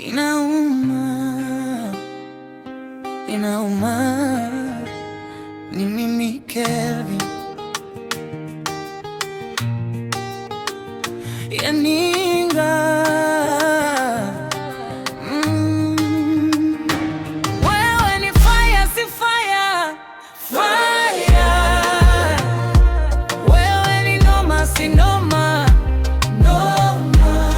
Inauma, inauma, ni mimi Kelvin. Yaninga wewe ni fire, si fire, fire. Wewe ni noma, si noma, noma.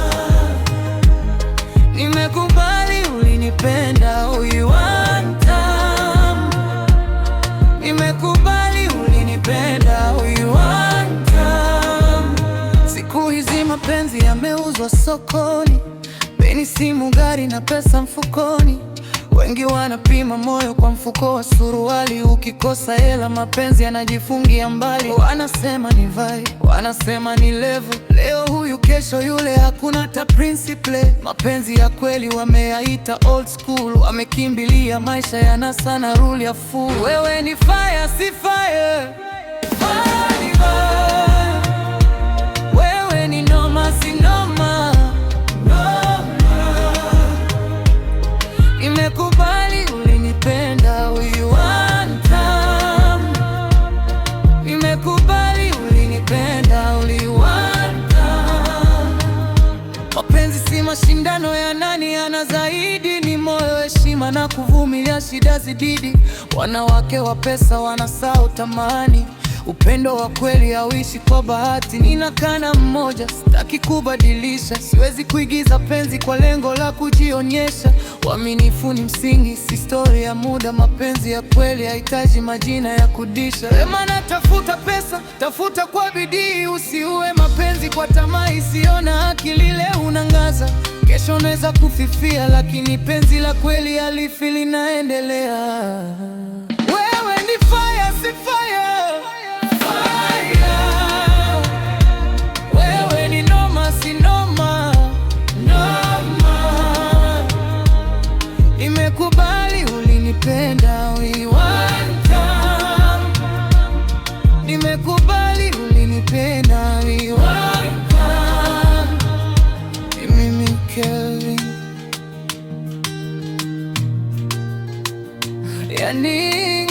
Nimekubali ulinipenda, one time. Nimekubali ulinipenda, one time. Siku hizi mapenzi yameuzwa sokoni, peni, simu, gari na pesa mfukoni. Wengi wanapima moyo kwa mfuko wa suruali. Ukikosa hela mapenzi yanajifungia mbali. Wanasema ni vibe, wanasema ni level. Leo huyu kesho yule, hakuna hata principle. Mapenzi ya kweli wameyaita old school. Wamekimbilia maisha ya nasa na rule ya fool. Wewe ni fire, si fire, fire. Wewe ni noma, si noma, nimekubali ulinipenda, one time. Nimekubali ulinipenda, one time. Mapenzi si mashindano ya nani ana zaidi, ni moyo, heshima na kuvumilia shida zididi. Wanawake wa pesa wanasahau tamani, upendo wa kweli hauishi kwa bahati. Ninakana mmoja, sitaki kubadilisha. Siwezi kuigiza penzi kwa lengo la kujionyesha. Uaminifu ni msingi, si story ya muda. Mapenzi ya kweli hahitaji majina ya kudisha. Wema na tafuta pesa, tafuta kwa bidii. Usiue mapenzi kwa tamaa isiyo na akili. Leo unangaza, kesho unaweza kufifia, lakini penzi la kweli halifi, linaendelea. Wewe ni fire, si fire, nimekubali ulinipenda, one time. Nimekubali ulinipenda, one time. Ni mimi Kelvin. Yaninga